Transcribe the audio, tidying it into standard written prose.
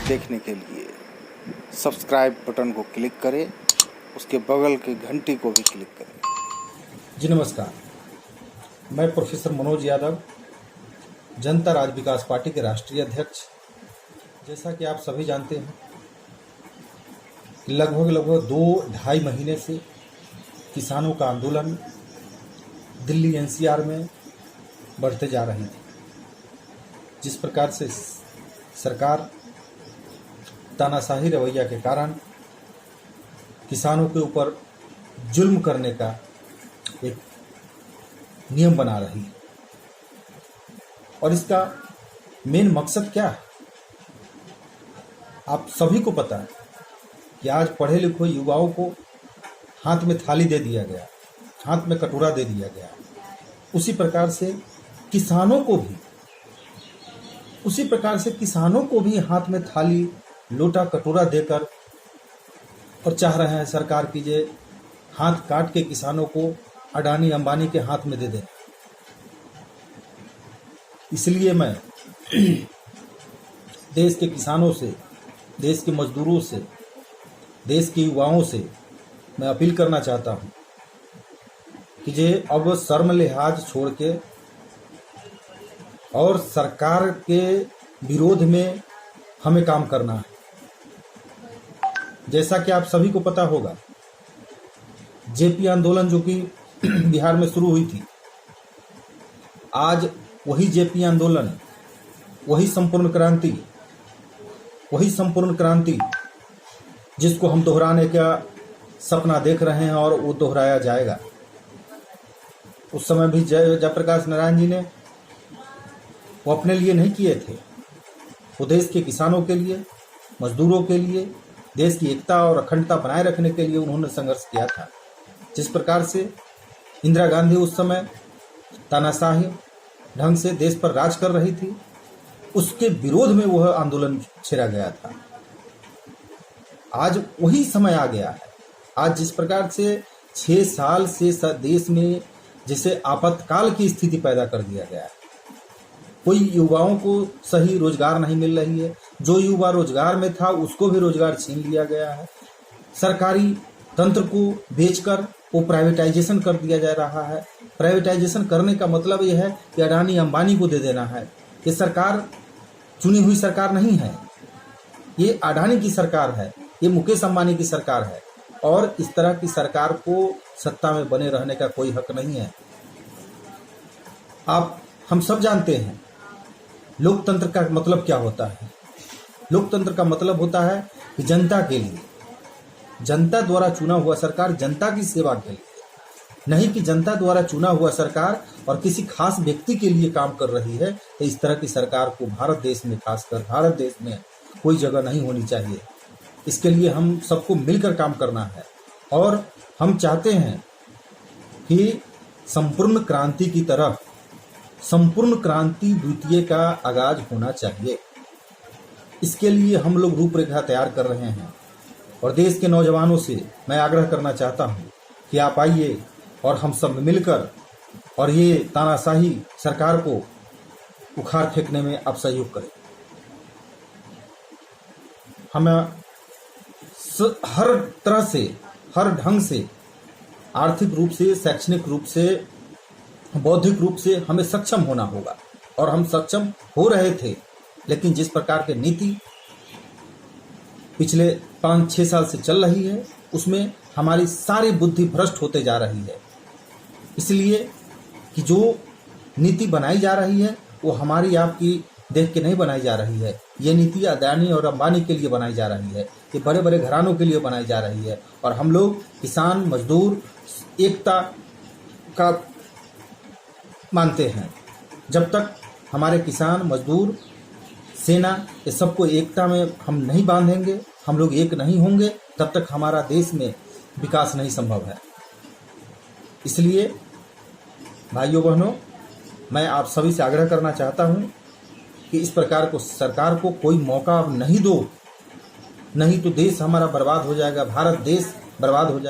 देखने के लिए सब्सक्राइब बटन को क्लिक करें, उसके बगल के घंटी को भी क्लिक करें। जी नमस्कार, मैं प्रोफेसर मनोज यादव, जनता राज्य विकास पार्टी के राष्ट्रीय अध्यक्ष। जैसा कि आप सभी जानते हैं, लगभग 2-2.5 महीने से किसानों का आंदोलन दिल्ली एनसीआर में बढ़ते जा रहे थे। जिस प्रकार से सरकार तानाशाही रवैया के कारण किसानों के ऊपर जुल्म करने का एक नियम बना रही है, और इसका मेन मकसद क्या है आप सभी को पता है कि आज पढ़े लिखे युवाओं को हाथ में थाली दे दिया गया, हाथ में कटोरा दे दिया गया। उसी प्रकार से किसानों को भी हाथ में थाली, लोटा, कटोरा देकर और चाह रहे हैं सरकार की जे हाथ काट के किसानों को अडानी अंबानी के हाथ में दे दें। इसलिए मैं देश के किसानों से, देश के मजदूरों से, देश के युवाओं से मैं अपील करना चाहता हूं कि जे अब शर्म लिहाज छोड़ के और सरकार के विरोध में हमें काम करना है। जैसा कि आप सभी को पता होगा, जेपी आंदोलन जो कि बिहार में शुरू हुई थी, आज वही जेपी आंदोलन, वही संपूर्ण क्रांति जिसको हम दोहराने का सपना देख रहे हैं और वो दोहराया जाएगा। उस समय भी जयप्रकाश नारायण जी ने वो अपने लिए नहीं किए थे, वो देश के किसानों के लिए, मजदूरों के लिए, देश की एकता और अखंडता बनाए रखने के लिए उन्होंने संघर्ष किया था। जिस प्रकार से इंदिरा गांधी उस समय तानाशाही ढंग से देश पर राज कर रही थी, उसके विरोध में वह आंदोलन छेड़ा गया था। आज वही समय आ गया है। आज जिस प्रकार से 6 साल से देश में जिसे आपातकाल की स्थिति पैदा कर दिया गया है, कोई युवाओं को सही रोजगार नहीं मिल रही है, जो युवा रोजगार में था उसको भी रोजगार छीन लिया गया है। सरकारी तंत्र को बेचकर वो प्राइवेटाइजेशन कर दिया जा रहा है। प्राइवेटाइजेशन करने का मतलब यह है कि अडानी अंबानी को दे देना है। ये सरकार चुनी हुई सरकार नहीं है, ये अडानी की सरकार है, ये मुकेश अंबानी की सरकार है, और इस तरह की सरकार को सत्ता में बने रहने का कोई हक नहीं है। हम सब जानते हैं लोकतंत्र का मतलब क्या होता है। लोकतंत्र का मतलब होता है कि जनता के लिए, जनता द्वारा चुना हुआ सरकार जनता की सेवा के लिए, नहीं कि जनता द्वारा चुना हुआ सरकार और किसी खास व्यक्ति के लिए काम कर रही है। तो इस तरह की सरकार को भारत देश में, खासकर भारत देश में कोई जगह नहीं होनी चाहिए। इसके लिए हम सबको मिलकर काम करना है, और हम चाहते हैं कि संपूर्ण क्रांति की तरफ, संपूर्ण क्रांति द्वितीय का आगाज होना चाहिए। इसके लिए हम लोग रूपरेखा तैयार कर रहे हैं, और देश के नौजवानों से मैं आग्रह करना चाहता हूं कि आप आइए और हम सब मिलकर और ये तानाशाही सरकार को उखाड़ फेंकने में आप सहयोग करें। हमें हर तरह से, हर ढंग से, आर्थिक रूप से, शैक्षणिक रूप से, बौद्धिक रूप से हमें सक्षम होना होगा, और हम सक्षम हो रहे थे। लेकिन जिस प्रकार की नीति पिछले 5-6 साल से चल रही है, उसमें हमारी सारी बुद्धि भ्रष्ट होते जा रही है। इसलिए कि जो नीति बनाई जा रही है वो हमारी आपकी देख के नहीं बनाई जा रही है। ये नीति अडानी और अंबानी के लिए बनाई जा रही है, ये बड़े बड़े घरानों के लिए बनाई जा रही है। और हम लोग किसान, मजदूर एकता का मानते हैं। जब तक हमारे किसान, मजदूर, सेना, ये सबको एकता में हम नहीं बांधेंगे, हम लोग एक नहीं होंगे, तब तक हमारा देश में विकास नहीं संभव है। इसलिए भाइयों बहनों, मैं आप सभी से आग्रह करना चाहता हूं कि इस प्रकार को सरकार को कोई मौका नहीं दो, नहीं तो देश हमारा बर्बाद हो जाएगा, भारत देश बर्बाद हो जाएगा।